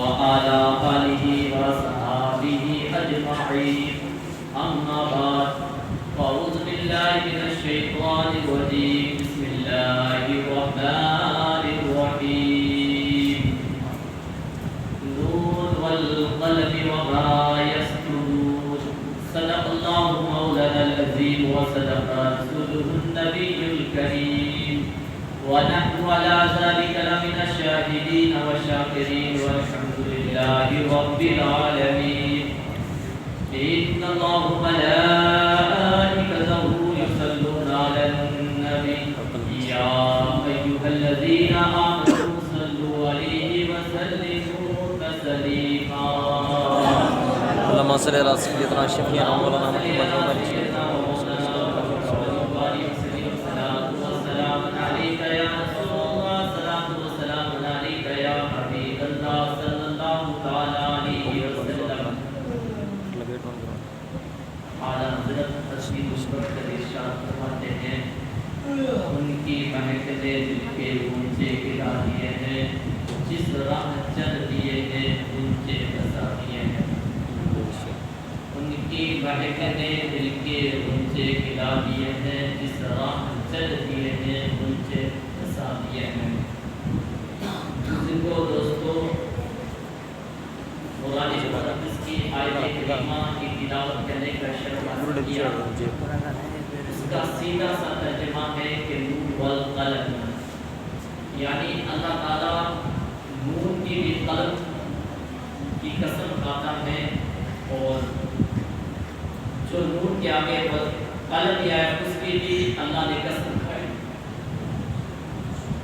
وعلى آله وصحبه أجمعين أما بعد أعوذ بالله من الشيطان الرجيم بسم الله الرحمن الرحيم نون والقلم وما يسطرون صدق الله مولانا العظيم وصدق رسوله النبي الكريم ونحن على ذلك لمن الشاهدين والشاكرين والحمد لله رب العالمين إن الله وملائكته يصلون على النبي يا أيها الذين آمنوا صلوا عليه وسلموا تسليما اللهم صل على سيدنا شفيعنا مولانا محمد وعلى آله ان کی محفلیں دل کے اونچے گرا دیے ہیں جس راہ چل دیے ہیں اونچے بسا دیے ہیں ان کی محفلیں دل کے اونچے گرا دیے ہیں جس راہ چل دیے ہیں اونچے بسا دیے ہیں بزرگوں دوستوں قرآن مقدس کی آیت کریمہ کی تلاوت کرنے کا شرف حاصل کیا اس کا سیدھا سا ترجمہ ہے کہ نون والقلم یعنی اللہ تعالیٰ نون کی بھی قلم کی قسم کھاتا ہے اور جو نون کے آگے قلم یا اس کی بھی اللہ نے قسم کھائی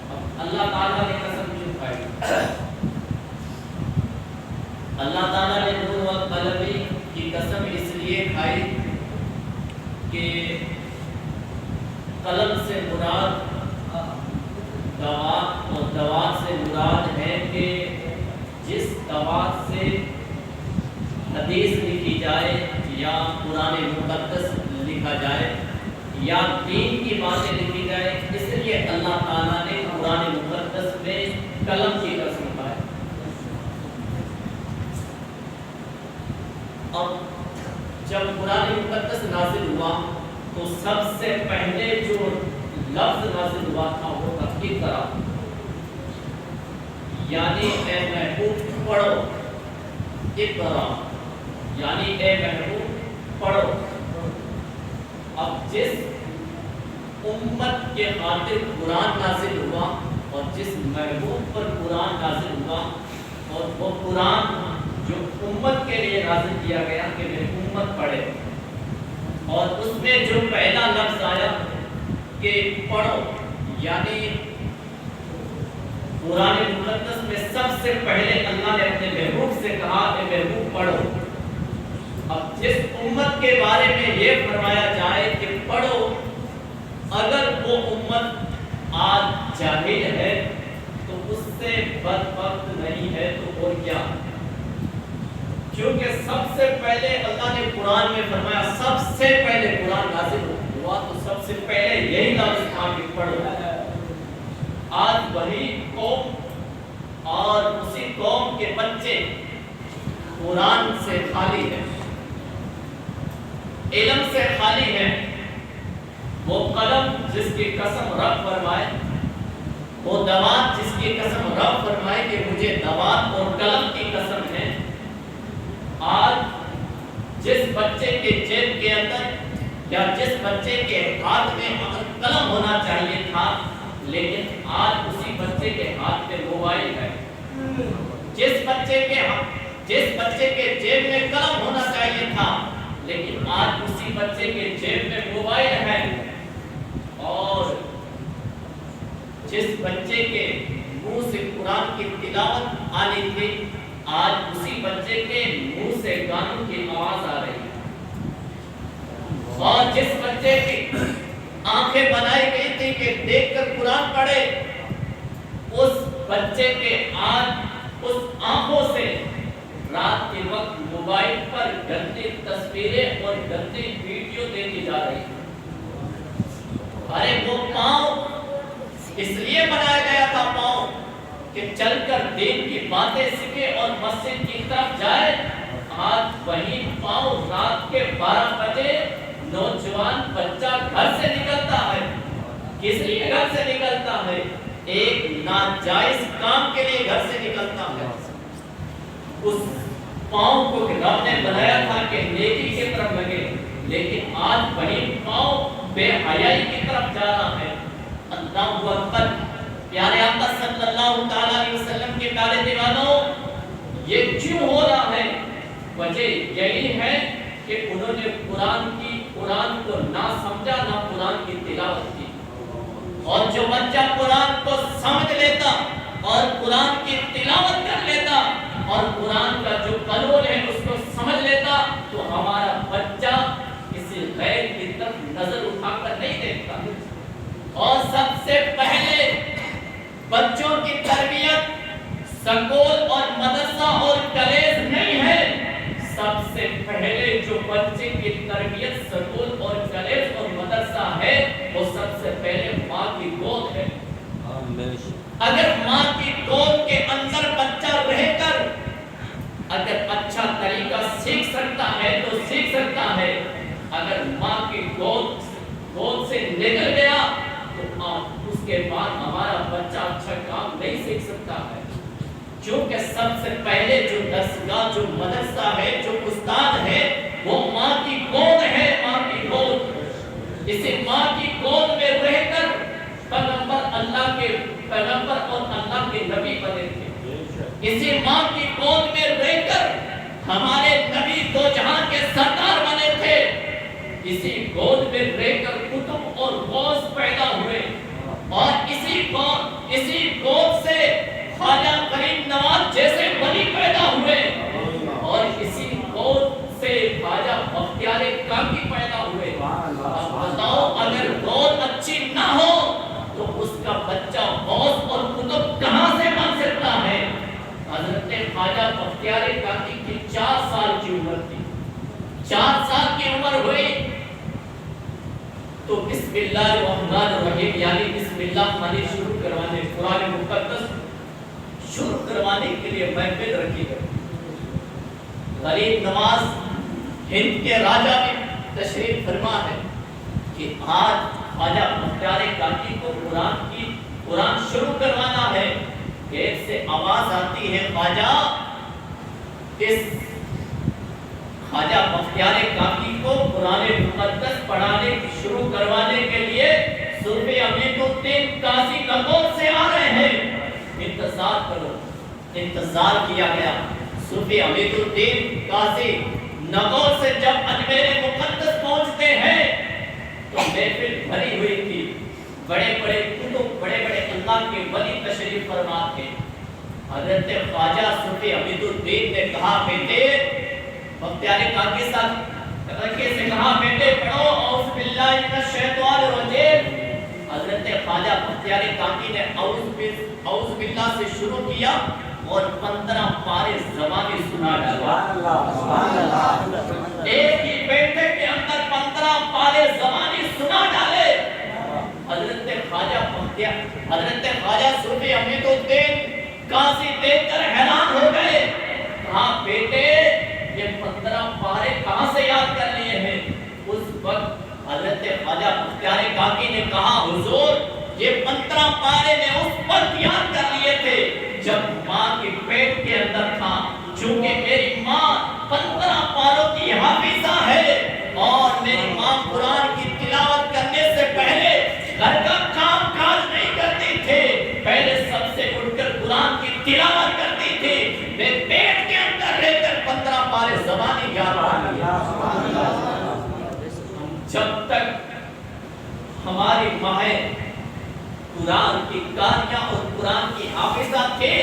اب اللہ تعالیٰ نے قسم کیوں کھائی اللہ تعالیٰ نے نون والقلم کی قسم اس لیے کھائی کہ قلم سے مراد دوات اور دوات سے مراد ہے کہ جس دوات سے حدیث لکھی جائے یا قرآن مقدس لکھا جائے یا دین کی باتیں لکھی جائے اس لیے اللہ تعالیٰ نے قرآن مقدس میں قلم کی قسم کھائی اور جب قرآن مقدس نازل ہوا تو سب سے پہلے جو لفظ نازل ہوا تھا وہ اقرا یعنی اے محبوب پڑھو اقرا یعنی اے محبوب پڑھو اب جس امت کے خاطر قرآن نازل ہوا اور جس محبوب پر قرآن نازل ہوا اور وہ قرآن جو امت کے لیے نازل کیا گیا کہ میری امت پڑھے اور اس میں جو پہلا لفظ آیا کہ پڑھو یعنی قرآن مقدس میں سب سے پہلے اللہ نے اپنے محبوب سے کہا کہ محبوب پڑھو اب جس امت کے بارے میں یہ فرمایا جائے کہ پڑھو اگر وہ امت آج جاہل ہے تو اس سے بدبخت نہیں ہے تو اور کیا کیونکہ سب سے پہلے اللہ نے قرآن میں فرمایا سب سے پہلے قرآن نازل ہوا تو سب سے پہلے یہی لفظ تھا کہ پڑھو آج وہی قوم اور اسی قوم کے بچے قرآن سے خالی ہیں علم سے خالی ہیں وہ قلم جس کی قسم رب فرمائے وہ دوات جس کی قسم رب فرمائے کہ مجھے دوات اور قلم کی قسم ہے آج جس بچے کے جیب کے اندر یا جس بچے کے ہاتھ میں قلم ہونا چاہیے تھا لیکن آج اسی بچے کے ہاتھ میں موبائل ہے جس بچے کے جیب میں قلم ہونا چاہیے تھا لیکن آج اسی بچے کے جیب میں موبائل ہے اور جس بچے کے منہ سے قرآن کی تلاوت آنی تھی آج اسی بچے کے منہ سے گانوں کی آواز آ رہی ہے اور جس بچے کی آنکھیں بنائی گئی تھی کہ دیکھ کر قرآن پڑھے اس بچے کے آج اس آنکھوں سے رات کے وقت موبائل پر گندی تصویریں اور گندی ویڈیو دیکھی جا رہی ہے ارے وہ پاؤں اس لیے بنایا گیا تھا پاؤں کہ چل کر دین کی باتیں سیکھے اور مسجد کی طرف جائے، آج وہی پاؤں رات کے 12 بجے نوجوان بچہ گھر سے نکلتا ہے۔ کس لیے گھر سے نکلتا ہے؟ ایک ناجائز کام کے لیے گھر سے نکلتا ہے۔ اس پاؤں کو رب نے بنایا تھا کہ نیکی کی طرف لگے، لیکن آج وہی پاؤں بے حیائی کی طرف جا رہا ہے۔ اللہ اکبر۔ پیارے آقا صلی اللہ تعالی علیہ وسلم کے پیارے دیوانوں، یہ کیوں ہو رہا ہے؟ وجہ یہی ہے کہ انہوں نے قرآن کو نہ سمجھا، نہ قرآن کی تلاوت کی۔ اور جو بچہ قرآن کو سمجھ لیتا اور قرآن کی تلاوت کر لیتا اور قرآن کا جو قانون ہے اس کو سمجھ لیتا، تو ہمارا بچہ کسی غیر کی طرف نظر اٹھا کر نہیں دیکھتا۔ اور سب سے پہلے بچوں کی تربیت سکول اور مدرسہ اور کالج نہیں ہے، سب سے پہلے جو بچے کی تربیت سکول اور کالج اور مدرسہ ہے وہ سب سے پہلے ماں کی گود ہے۔ اگر ماں کی گود کے اندر بچہ رہ کر اگر اچھا طریقہ سیکھ سکتا ہے تو سیکھ سکتا ہے، اگر ماں کی گود سے نکل گیا تو اس کے بعد ہمارا بچہ اچھا کام نہیں سیکھ سکتا ہے۔ کیونکہ سب سے پہلے جو درسگاہ، جو مدرسہ ہے، جو استاد ہے، وہ ماں کی گود ہے۔ ماں کی گود، اسے ماں کی گود میں رہ کر پیغمبر اور اللہ کے نبی بنے تھے۔ اسی ماں کی گود میں رہ کر ہمارے نبی دو جہاں کے سردار بنے تھے۔ اسی گود میں رہ کر کتب اور غوث پیدا ہوئے، اور اسی گود سے خواجہ غریب نواز جیسے ولی پیدا ہوئے، اور اسی گود سے خواجہ بختیار کاکی پیدا ہوئے۔ اب بتاؤ، اگر گود اچھی نہ ہو تو اس کا بچہ غوث اور کتب کہاں سے بن سکتا ہے؟ حضرت خواجہ بختیار کاکی کی 4 سال کی عمر تھی۔ 4 سال کی عمر ہوئی تو بسم اللہ الرحمن الرحیم یعنی بسم اللہ پڑھنا شروع کروانے، قرآن مقدس شروع کروانے کے لیے محفل رکھی گئی۔ غریب نواز ہند کے راجہ میں تشریف فرما ہے کہ آج خواجہ بختیار کاکی کو قرآن شروع کروانا ہے۔ ایک سے آواز آتی ہے، خواجہ خواجہ بختیار کاکی کو قرآن مقدس پڑھانے شروع کروانے کے لیے صوفی امین الدین قاضی نگول سے آ رہے ہیں، انتظار کرو۔ انتظار کیا گیا۔ صوفی امین الدین قاضی نگول سے جب انویر مقدس پہنچتے ہیں تو محفل بھری ہوئی تھی، بڑے بڑے کتب، بڑے بڑے اللہ کے ولی تشریف فرما تھے۔ حضرت خواجہ صوفی امین الدین نے کہا، بیٹے بختیار کاکی صاحب رکھے سے کہا، بیٹے پڑھو اعوذ باللہ من الشیطان الرجیم۔ حضرت خواجہ بختیار کاکی نے اعوذ باللہ سے شروع کیا اور 15 پارے زبانی سنا ڈالا۔ ایک ہی بیٹھے کے اندر 15 پارے زبانی سنا ڈالے۔ حضرت خواجہ صوفی امین الدین قاضی دیکھ کر حیران ہو گئے۔ کہا، بیٹے یہ 15 پارے کہاں سے یاد کر لیے ہیں؟ اس وقت حضرت خواجہ بختیار کاکی نے کہا، حضور یہ 15 پارے میں اس وقت یاد کر لیے تھے جب ماں کے پیٹ کے اندر تھا، چونکہ میری ماں 15 پاروں کی حافظہ ہے اور میری ماں قرآن کی تلاوت کرنے سے پہلے گھر کا کام کاج نہیں کرتی تھی، پہلے سب سے اٹھ کر قرآن کی تلاوت کرتی تھی۔ میں پیٹ کے اندر رہ کر 15 پارے زبانی یاد کر لیا۔ جب تک ہماری مائیں قرآن کی قاریہ اور قرآن کی حافظہ تھے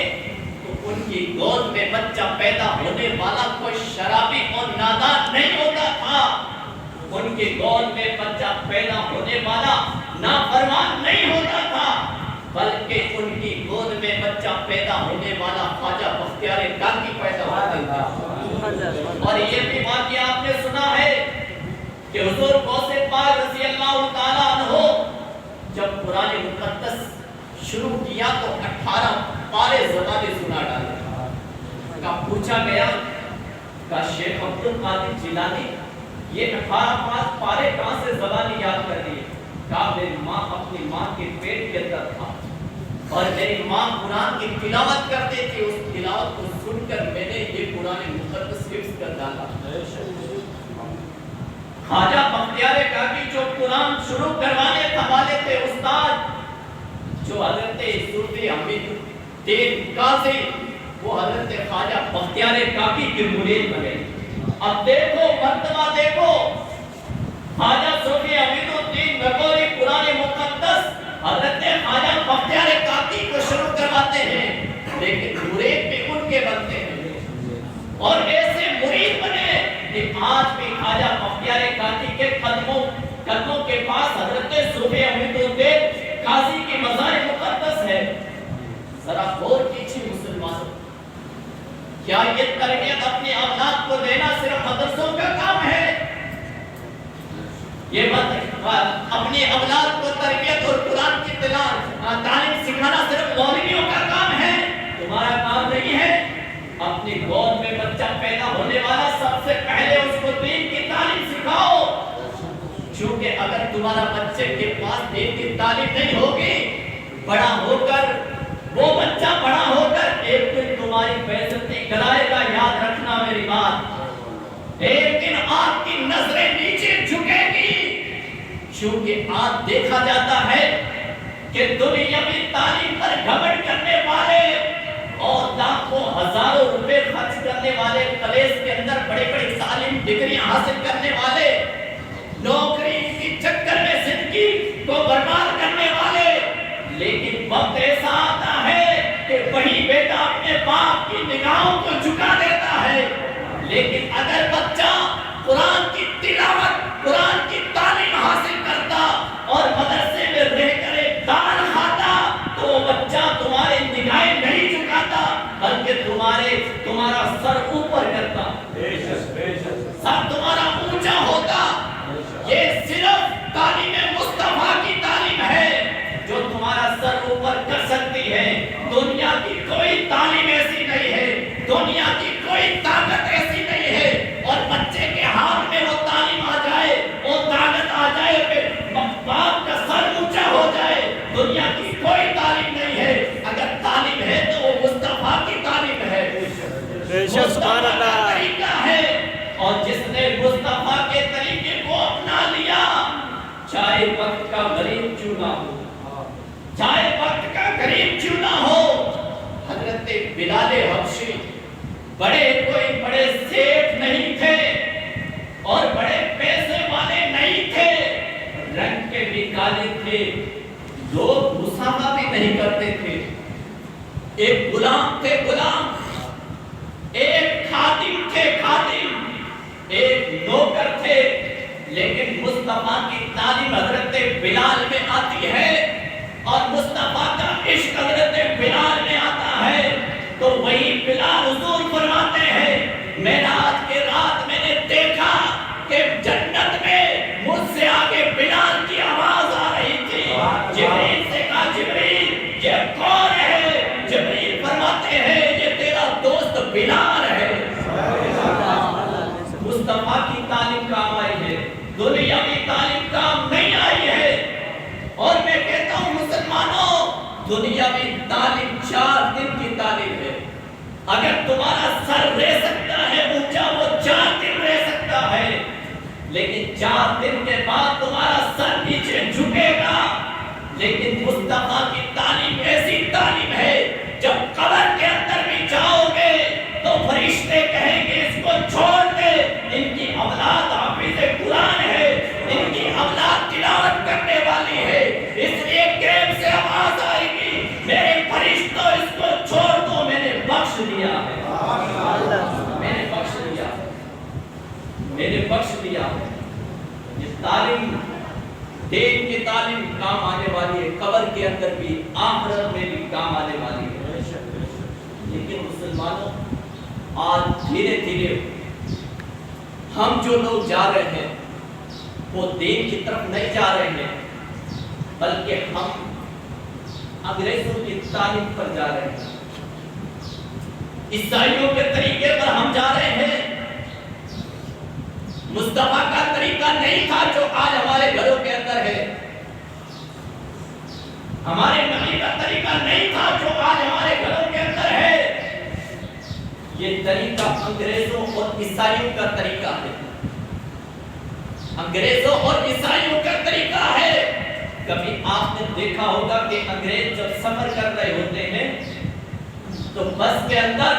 تو ان کی گود میں بچہ پیدا ہونے والا کوئی شرابی اور نادان نہیں ہوتا تھا۔ ان کی گود میں بچہ پیدا ہونے والا نافرمان نہیں ہوتا تھا، بلکہ ان کی گود میں بچہ پیدا ہونے والا خواجہ بختیار کاکی پیدا ہوتا تھا۔ اور یہ بھی واقعہ آپ نے سنا ہے کہ حضور غوث پاک رضی اللہ تعالیٰ عنہ جب قرآن مقدس شروع کیا تو 18 پارے زبانی سنا ڈالے. کا پوچھا گیا کہ شیخ عبد القادر جیلانی یہ 18 پارے کہاں سے زبانی یاد کر لیے؟ کہا میری ماں اپنی ماں کے پیٹ کے اندر تھا اور میری ماں قرآن کی تلاوت کرتے تھے، اس تلاوت کو سن کر میں نے یہ قرآن مقدس حفظ کر ڈالا. خواجہ بختیار کاکی جو قرآن شروع کروانے والے تھے استاد، جو حضرت صوفی حمید الدین قاضی، وہ حضرت خواجہ بختیار کاکی کے مرید بنے. اب دیکھو مرتبہ دیکھو، خواجہ صوفی حمید الدین نگوری قرآن مقدس حضرت خواجہ بختیار کاکی کو شروع کرواتے ہیں، لیکن مرید بھی ان کے بنتے ہیں اور ایسے مرید بنے کہ آج بھی خواجہ بختیار کاکی کے قدموں کے پاس حضرت صوفی حمید الدین قاضی کی مزار مقدس ہے. ذرا غور کیجیے مسلمانوں، کیا یہ تربیت اپنی اولاد کو دینا صرف مدرسوں کا کام ہے؟ یہ اپنی اولاد کو تربیت اور قرآن کی تعلیم سکھانا صرف مولویوں کا کام ہے؟ تمہارا کام نہیں ہے. اپنی گود میں بچہ پیدا ہونے والا سب سے پہلے اس کو دین کی تعلیم سکھاؤ، کیونکہ اگر تمہارا بچے کے پاس دین کی تعلیم نہیں ہوگی، بڑا ہو کر وہ بچہ بڑا ہو کر ایک دن تمہاری بےعزتی کرائے گا. یاد رکھنا میری بات، ایک دن آپ کی نظریں نیچے جھکے گی، کیونکہ آج دیکھا جاتا ہے کہ دنیاوی تعلیم پر گھمنڈ کرنے والے اور لاکھوں ہزاروں روپے خرچ کرنے والے، کالج کے اندر بڑی بڑی تعلیم ڈگریاں حاصل کرنے والے، نوکری کی چکر میں زندگی کو برباد کرنے والے، لیکن وقت ایسا آتا ہے کہ وہی بیٹا اپنے باپ کی نگاہوں کو جھکا دیتا ہے. لیکن اگر بچہ قرآن کی تلاوت، قرآن کی تعلیم حاصل کرتا اور مدرسے میں رہ کر ایک دال کھاتا، تو وہ بچہ تمہارے نگاہیں نہیں جھکاتا بلکہ تمہارا سر اوپر کرتا، سر تمہارا اونچا ہوتا. یہ صرف تعلیم مصطفیٰ کی تعلیم ہے جو تمہارا سر اوپر کر سکتی ہے. دنیا کی کوئی تعلیم ایسی نہیں ہے، دنیا کی کوئی طاقت ایسی نہیں ہے. اور بچے کے ہاتھ میں وہ تعلیم آ جائے، وہ طاقت آ جائے کہ باپ کا سر اونچا ہو جائے، دنیا کی کوئی تعلیم نہیں ہے. اگر تعلیم ہے تو وہ مصطفیٰ کی تعلیم ہے، مصطفیٰ کا طریقہ ہے. اور جس نے مصطفیٰ کے طریقے کو اپنا لیا، چاہے وقت کا غریب کیوں نہ ہو، چاہے وقت کا غریب کیوں نہ ہو. حضرت بلال حبشی کوئی بڑے سیٹ نہیں تھے اور بڑے پیسے والے نہیں تھے، رنگ کے بھی کالے تھے، لوگ مسامحہ بھی نہیں کرتے تھے. ایک غلام تھے، غلام، ایک خادم تھے، خادم، ایک نوکر تھے. لیکن مصطفیٰ کی تعلیم حضرت بلال میں آتی ہے اور مصطفیٰ کا عشق حضرت بلال میں آتا ہے، تو وہی بلال حضور فرماتے ہیں معراج کے رات میں نے دیکھا کہ جنت میں مجھ سے آگے بلال کی آواز آ رہی تھی. جبریل سے کہا جبریل یہ کون ہے؟ جبریل فرماتے ہیں یہ تیرا دوست بلال ہے. مصطفیٰ کی تعلیم کام آئی ہے، دنیاوی تعلیم کام نہیں آئی ہے. اور میں کہتا ہوں مسلمانوں، دنیاوی تعلیم 4 دن کی تعلیم ہے. اگر تمہارا سر رہ سکتا ہے اونچا، وہ 4 دن رہ سکتا ہے، لیکن 4 دن کے بعد تمہارا سر نیچے جھکے گا. لیکن مصطفیٰ کی تعلیم ایسی تعلیم ہے جب قبر کے اندر بھی جاؤ گے تو فرشتے کہیں گے اس کو چھوڑ دے، ان کی اولاد حافظ قرآن ہے، ان کی اولاد تلاوت کرنے والی ہے، اس لیے غیب سے آواز آئے گی میرے فرشتوں اس کو چھوڑ دو، میں نے بخش دیا ہے، میں نے بخش دیا ہے، میں نے بخش دیا ہے. یہ تعلیم، دین کی تعلیم کام آنے والی ہے، قبر کے اندر بھی، آخرت میں بھی کام آنے والی ہے. لیکن مسلمانوں، آج دھیرے دھیرے ہم جو لوگ جا رہے ہیں وہ دین کی طرف نہیں جا رہے ہیں، بلکہ ہم انگریزوں کی تعلیم پر جا رہے ہیں. عیسائیوں کے طریقے پر ہم جا رہے ہیں. مصطفیٰ کا طریقہ نہیں تھا جو آج ہمارے گھروں کے اندر ہے. ہمارے نبی کا طریقہ نہیں تھا جو آج ہمارے گھروں کے اندر ہے. یہ طریقہ انگریزوں اور عیسائیوں کا طریقہ ہے. انگریزوں اور عیسائیوں کا طریقہ ہے. کبھی آپ نے دیکھا ہوگا کہ انگریز جب سفر کر رہے ہوتے ہیں تو بس کے اندر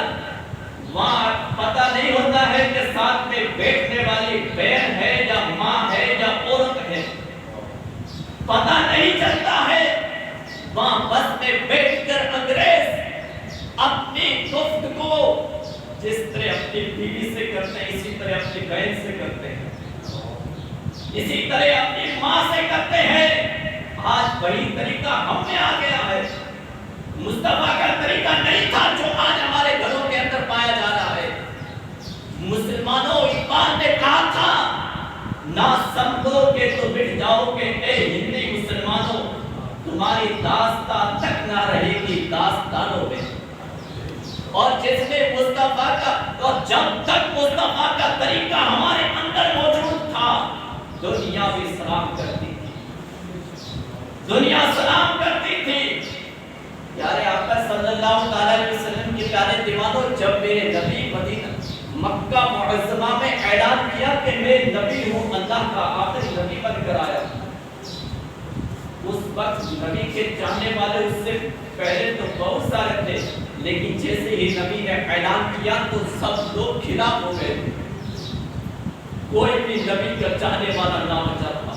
وہاں پتہ نہیں ہوتا ہے کہ ساتھ میں بیٹھنے والی بہن ہے یا ماں ہے یا عورت ہے. پتہ نہیں چلتا ہے. وہاں بس میں بیٹھ کر انگریز اپنی گفتگو جس طرح اپنی بیوی سے کرتے ہیں اسی طرح اپنی بہن سے کرتے ہیں, اسی طرح اپنی ماں سے کرتے ہیں. آج وہی طریقہ ہم میں آ گیا ہے. مصطفیٰ کا طریقہ نہیں تھا جو آج ہمارے گھروں کے اندر پایا جا رہا ہے. مسلمانوں, اقبال نے کہا تھا نہ سمجھو کہ تو مٹ جاؤ گے اے ہندی مسلمانوں, تمہاری داستان تک نہ رہے گی داستانوں میں. اور جس نے مصطفیٰ کا, اور جب تک مصطفیٰ کا طریقہ ہمارے اندر موجود تھا دنیا بھی سلام کرتی تھی. دنیا سلام کرتی تھی. پیارے آقا صلی اللہ علیہ وسلم کے پیارے دیوانوں, جب میرے نبی مدینہ مکہ معظمہ میں اعلان کیا کہ میں نبی ہوں, اللہ کا آخری نبی بن کر آیا, اس وقت نبی کے چاہنے والے اس سے پہلے تو بہت سارے تھے, لیکن جیسے ہی نبی نے اعلان کیا تو سب لوگ خلاف ہو گئے. کوئی بھی نبی کا چاہنے والا نہ بچا تھا.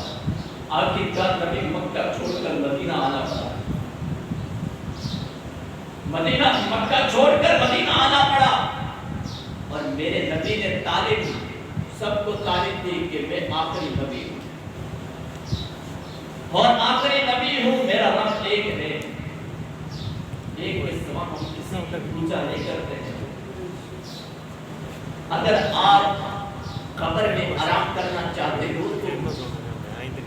آخرکار نبی مکہ چھوڑ کر مدینہ آنا پڑا. مکہ چھوڑ کر مدینہ آنا پڑا. اور میرے نبی نے تعلیم سب کو تعلیم دی کہ میں آخری نبی ہوں اور آخری نبی ہوں, میرا رب ایک ہے. ایک کوئی سوال ہم کسی کا پوچھا نہیں کرتے ہیں. اگر آپ قبر میں آرام کرنا چاہتے ہو تو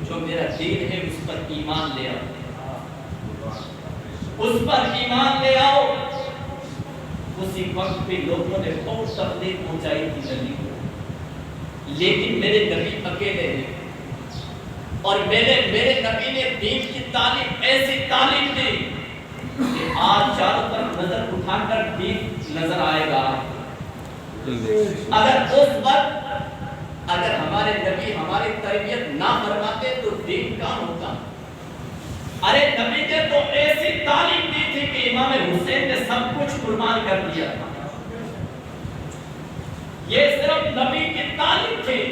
جو میرا دین ہے اس پر ایمان لے آؤ, اس پر ایمان لے آؤ. اسی وقت بھی لوگوں نے بہت تکلیف پہنچائی تھی نبی کو, لیکن میرے نبی اکیلے ہیں. اور میرے نبی نے دین کی تعلیم ایسی تعلیم دی کہ آج چاروں طرف نظر اٹھا کر دین نظر آئے گا. اگر اس وقت اگر ہمارے نبی ہماری تربیت نہ فرماتے تو دین کہاں ہوتا. ارے نبی نے تو ایسی تعلیم دی تھی کہ امام حسین نے سب کچھ قربان کر دیا تھا. یہ صرف نبی کی تعلیم تھی.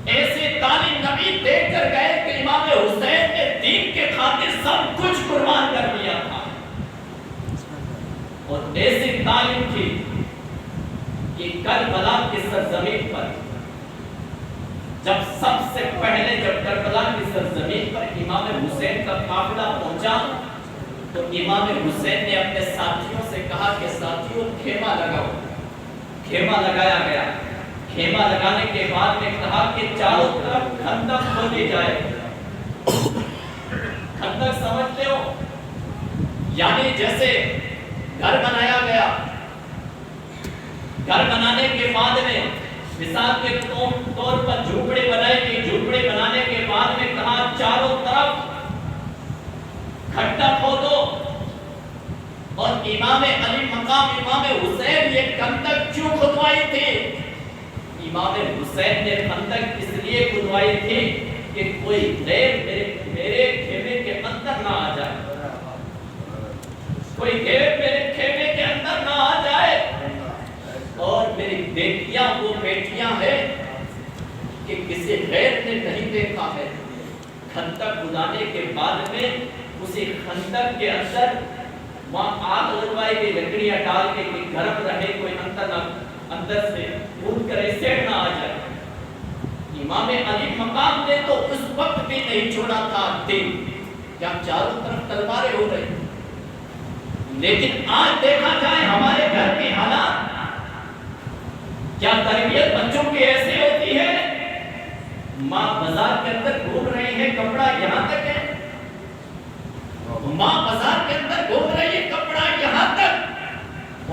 ایسی تعلیم نبی دے کر گئے کہ امام حسین نے دین کے خاطر سب کچھ قربان کر دیا تھا. اور ایسی تعلیم تھی کہ کربلا کی سرزمین پر جب سب سے پہلے جب کربلا کی سرزمین پر امام حسین کا قافلہ پہنچا تو امام حسین نے اپنے ساتھیوں سے کہا کہ ساتھیوں خیمہ لگاؤ. خیمہ لگایا گیا. خیمہ لگانے کے بعد میں کہا کہ چاروں طرف خندق کھودی جائے. خندق سمجھتے ہو, یعنی جیسے گھر بنایا گیا. گھر بنانے کے بعد میں مثال کے طور پر جھوپڑی بنائی گئی. جھوپڑی بنانے کے بعد میں کہا چاروں طرف کھڈا کھودو. اور امام علی مقام امام حسین یہ خندق کیوں کھدوائی تھی؟ امام حسین نے خندق اس لیے کھدوائی تھی کہ کوئی غیر میرے خیمے کے اندر نہ آ جائے. کوئی غیر میرے خیمے کے اندر نہ آ جائے. اور میری بیٹیاں وہ بیٹیاں ہیں کہ کسی غیر نے نہیں دیکھا ہے. خندق کھدانے کے بعد میں اسی خندق کے اندر وہاں آگ لگوائی گئی, لکڑیاں ڈال کے کہ گرم رہے, کوئی اندر سے پھول کرے, سیٹ نہ آ جائے. امام علی مقام نے تو اس وقت بھی نہیں چھوڑا تھا دین, جب چاروں طرف تلواریں ہو رہی. لیکن آج دیکھا جائے ہمارے گھر کے حالات, کیا تربیت بچوں کی ایسی ہوتی ہے؟ ماں بازار کے اندر گھوم رہی ہے, کپڑا یہاں تک ہے. ماں بازار کے اندر گھوم رہی ہے, کپڑا یہاں تک.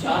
4